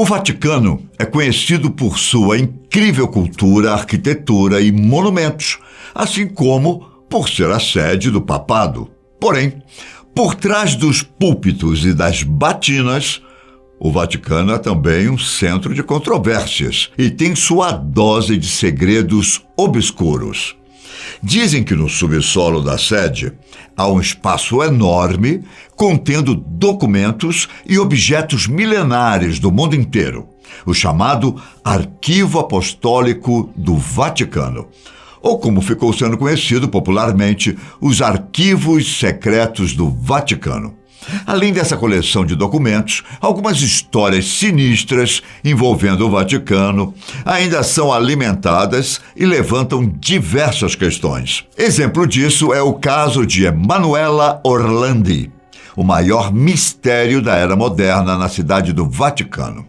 O Vaticano é conhecido por sua incrível cultura, arquitetura e monumentos, assim como por ser a sede do papado. Porém, por trás dos púlpitos e das batinas, o Vaticano é também um centro de controvérsias e tem sua dose de segredos obscuros. Dizem que no subsolo da sede há um espaço enorme contendo documentos e objetos milenares do mundo inteiro, o chamado Arquivo Apostólico do Vaticano, ou como ficou sendo conhecido popularmente, os Arquivos Secretos do Vaticano. Além dessa coleção de documentos, algumas histórias sinistras envolvendo o Vaticano ainda são alimentadas e levantam diversas questões. Exemplo disso é o caso de Emanuela Orlandi, o maior mistério da era moderna na cidade do Vaticano.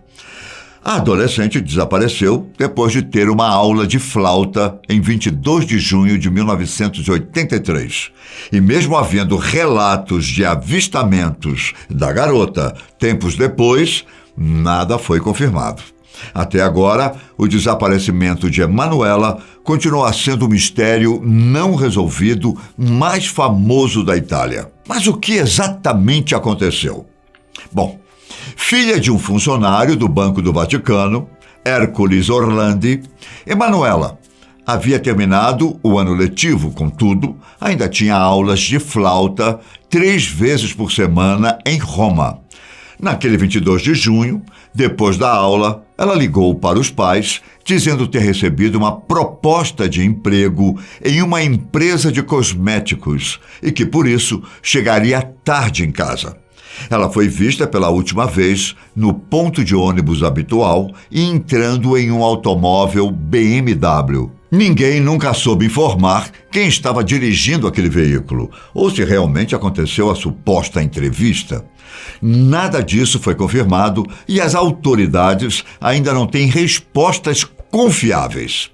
A adolescente desapareceu depois de ter uma aula de flauta em 22 de junho de 1983. E mesmo havendo relatos de avistamentos da garota tempos depois, nada foi confirmado. Até agora, o desaparecimento de Emanuela continua sendo o mistério não resolvido mais famoso da Itália. Mas o que exatamente aconteceu? Bom, filha de um funcionário do Banco do Vaticano, Hércules Orlandi, Emanuela havia terminado o ano letivo, contudo, ainda tinha aulas de flauta 3 vezes por semana em Roma. Naquele 22 de junho, depois da aula, ela ligou para os pais, dizendo ter recebido uma proposta de emprego em uma empresa de cosméticos e que, por isso, chegaria tarde em casa. Ela foi vista pela última vez no ponto de ônibus habitual e entrando em um automóvel BMW. Ninguém nunca soube informar quem estava dirigindo aquele veículo ou se realmente aconteceu a suposta entrevista. Nada disso foi confirmado e as autoridades ainda não têm respostas confiáveis.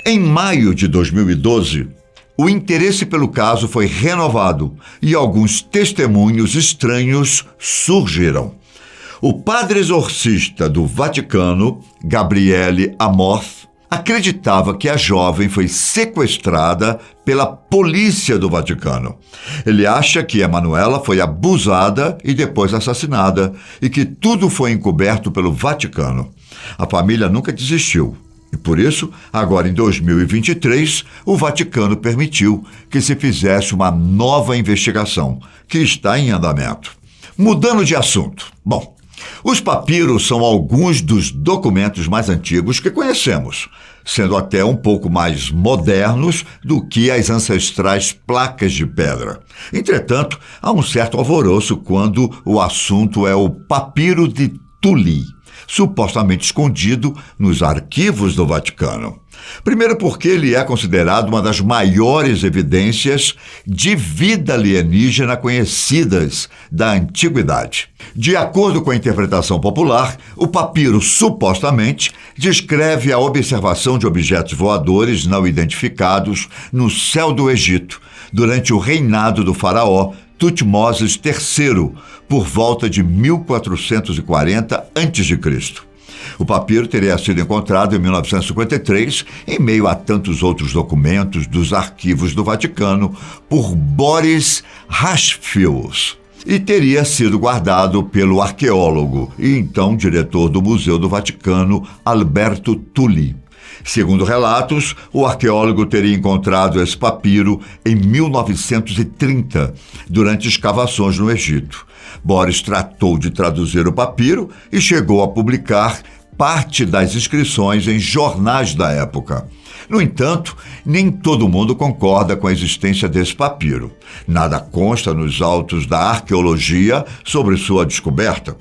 Em maio de 2012, o interesse pelo caso foi renovado e alguns testemunhos estranhos surgiram. O padre exorcista do Vaticano, Gabriele Amorth, acreditava que a jovem foi sequestrada pela polícia do Vaticano. Ele acha que Emanuela foi abusada e depois assassinada e que tudo foi encoberto pelo Vaticano. A família nunca desistiu. E por isso, agora em 2023, o Vaticano permitiu que se fizesse uma nova investigação, que está em andamento. Mudando de assunto. Bom, os papiros são alguns dos documentos mais antigos que conhecemos, sendo até um pouco mais modernos do que as ancestrais placas de pedra. Entretanto, há um certo alvoroço quando o assunto é o papiro de Tuli, supostamente escondido nos arquivos do Vaticano. Primeiro porque ele é considerado uma das maiores evidências de vida alienígena conhecidas da antiguidade. De acordo com a interpretação popular, o papiro supostamente descreve a observação de objetos voadores não identificados no céu do Egito durante o reinado do faraó Tutmoses III, por volta de 1440 a.C. O papiro teria sido encontrado em 1953, em meio a tantos outros documentos dos arquivos do Vaticano, por Boris Haschfeld, e teria sido guardado pelo arqueólogo e então diretor do Museu do Vaticano, Alberto Tulli. Segundo relatos, o arqueólogo teria encontrado esse papiro em 1930, durante escavações no Egito. Boris tratou de traduzir o papiro e chegou a publicar parte das inscrições em jornais da época. No entanto, nem todo mundo concorda com a existência desse papiro. Nada consta nos autos da arqueologia sobre sua descoberta.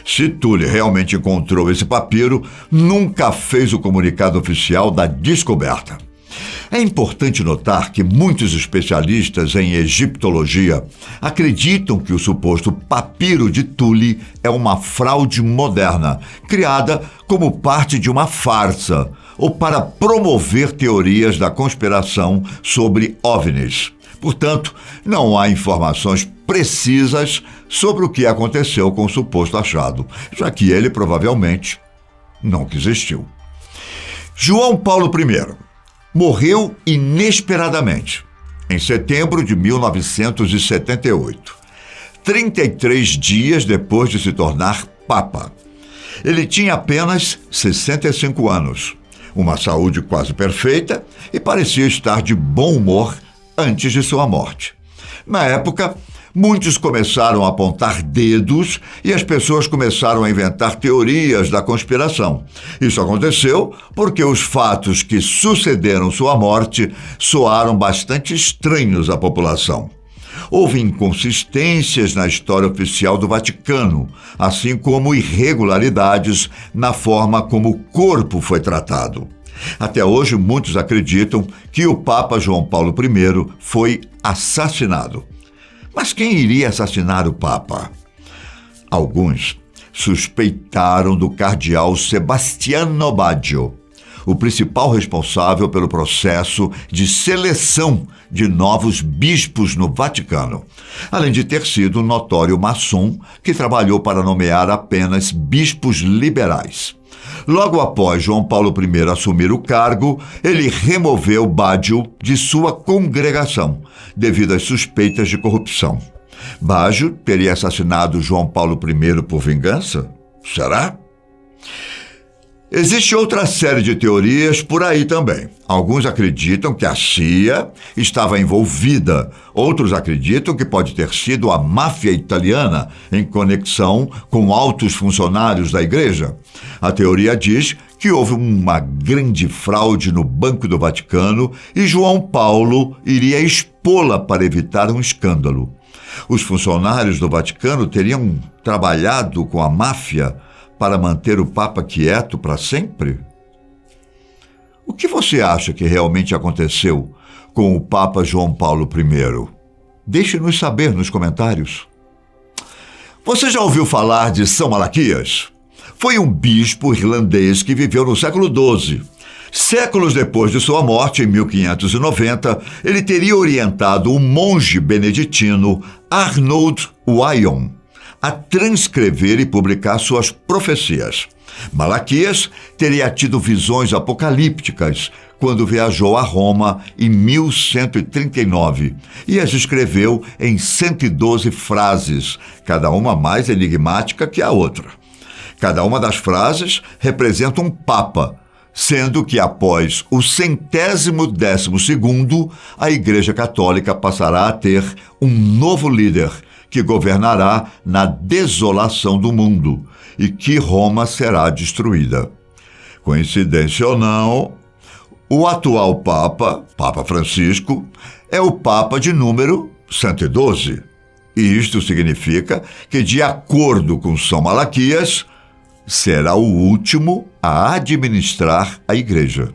Se Tulli realmente encontrou esse papiro, nunca fez o comunicado oficial da descoberta. É importante notar que muitos especialistas em egiptologia acreditam que o suposto papiro de Tulli é uma fraude moderna, criada como parte de uma farsa ou para promover teorias da conspiração sobre OVNIs. Portanto, não há informações precisas sobre o que aconteceu com o suposto achado, já que ele provavelmente nunca existiu. João Paulo I morreu inesperadamente em setembro de 1978, 33 dias depois de se tornar Papa. Ele tinha apenas 65 anos, uma saúde quase perfeita e parecia estar de bom humor antes de sua morte. Na época, muitos começaram a apontar dedos e as pessoas começaram a inventar teorias da conspiração. Isso aconteceu porque os fatos que sucederam sua morte soaram bastante estranhos à população. Houve inconsistências na história oficial do Vaticano, assim como irregularidades na forma como o corpo foi tratado. Até hoje, muitos acreditam que o Papa João Paulo I foi assassinado. Mas quem iria assassinar o Papa? Alguns suspeitaram do cardeal Sebastiano Baggio, o principal responsável pelo processo de seleção de novos bispos no Vaticano, além de ter sido um notório maçom que trabalhou para nomear apenas bispos liberais. Logo após João Paulo I assumir o cargo, ele removeu Baggio de sua congregação, devido às suspeitas de corrupção. Baggio teria assassinado João Paulo I por vingança? Será? Existe outra série de teorias por aí também. Alguns acreditam que a CIA estava envolvida. Outros acreditam que pode ter sido a máfia italiana em conexão com altos funcionários da igreja. A teoria diz que houve uma grande fraude no Banco do Vaticano e João Paulo iria expô-la para evitar um escândalo. Os funcionários do Vaticano teriam trabalhado com a máfia para manter o Papa quieto para sempre? O que você acha que realmente aconteceu com o Papa João Paulo I? Deixe-nos saber nos comentários. Você já ouviu falar de São Malaquias? Foi um bispo irlandês que viveu no século XII. Séculos depois de sua morte, em 1590, ele teria orientado o monge beneditino Arnold Wyon a transcrever e publicar suas profecias. Malaquias teria tido visões apocalípticas quando viajou a Roma em 1139 e as escreveu em 112 frases, cada uma mais enigmática que a outra. Cada uma das frases representa um papa, sendo que após o 112º, a Igreja Católica passará a ter um novo líder, que governará na desolação do mundo e que Roma será destruída. Coincidência ou não, o atual Papa, Papa Francisco, é o Papa de número 112. E isto significa que, de acordo com São Malaquias, será o último a administrar a Igreja.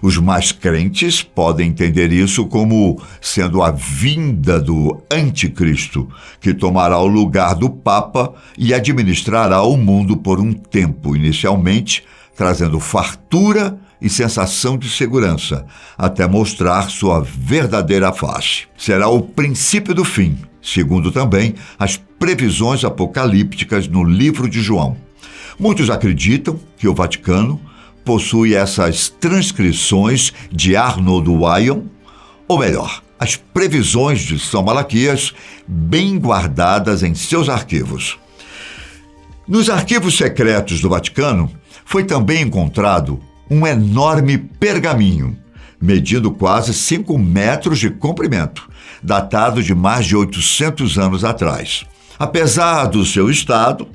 Os mais crentes podem entender isso como sendo a vinda do anticristo, que tomará o lugar do Papa e administrará o mundo por um tempo, inicialmente trazendo fartura e sensação de segurança, até mostrar sua verdadeira face. Será o princípio do fim, segundo também as previsões apocalípticas no livro de João. Muitos acreditam que o Vaticano possui essas transcrições de Arnold Wyon, ou melhor, as previsões de São Malaquias bem guardadas em seus arquivos. Nos arquivos secretos do Vaticano foi também encontrado um enorme pergaminho, medindo quase 5 metros de comprimento, datado de mais de 800 anos atrás. Apesar do seu estado,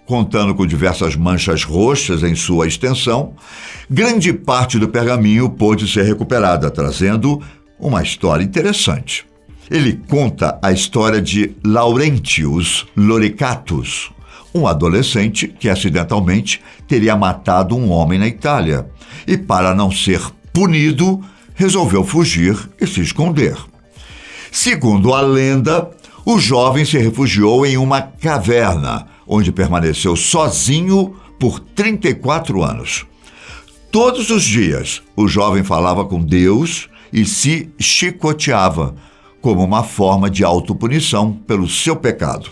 contando com diversas manchas roxas em sua extensão, grande parte do pergaminho pôde ser recuperada, trazendo uma história interessante. Ele conta a história de Laurentius Loricatus, um adolescente que acidentalmente teria matado um homem na Itália e, para não ser punido, resolveu fugir e se esconder. Segundo a lenda, o jovem se refugiou em uma caverna, onde permaneceu sozinho por 34 anos. Todos os dias, o jovem falava com Deus e se chicoteava, como uma forma de autopunição pelo seu pecado.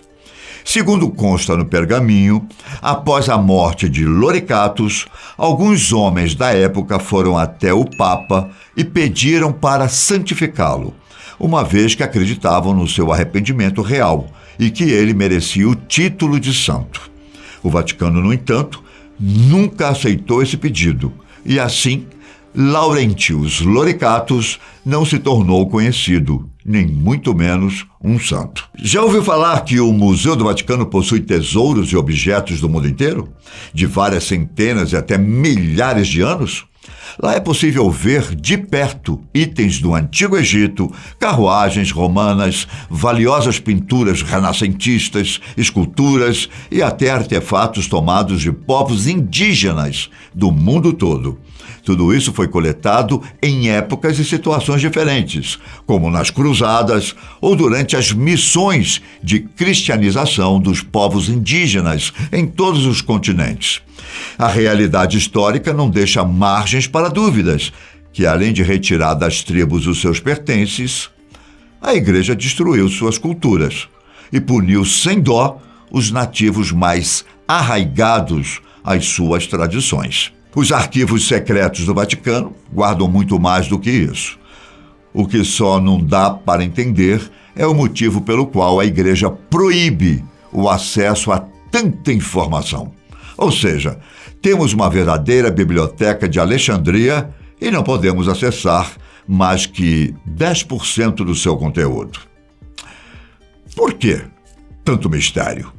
Segundo consta no pergaminho, após a morte de Loricatos, alguns homens da época foram até o Papa e pediram para santificá-lo, uma vez que acreditavam no seu arrependimento real e que ele merecia o título de santo. O Vaticano, no entanto, nunca aceitou esse pedido e, assim, Laurentius Loricatus não se tornou conhecido, nem muito menos um santo. Já ouviu falar que o Museu do Vaticano possui tesouros e objetos do mundo inteiro? De várias centenas e até milhares de anos? Lá é possível ver de perto itens do Antigo Egito, carruagens romanas, valiosas pinturas renascentistas, esculturas e até artefatos tomados de povos indígenas do mundo todo. Tudo isso foi coletado em épocas e situações diferentes, como nas cruzadas ou durante as missões de cristianização dos povos indígenas em todos os continentes. A realidade histórica não deixa margens para dúvidas, que além de retirar das tribos os seus pertences, a Igreja destruiu suas culturas e puniu sem dó os nativos mais arraigados às suas tradições. Os arquivos secretos do Vaticano guardam muito mais do que isso. O que só não dá para entender é o motivo pelo qual a Igreja proíbe o acesso a tanta informação. Ou seja, temos uma verdadeira biblioteca de Alexandria e não podemos acessar mais que 10% do seu conteúdo. Por quê tanto mistério?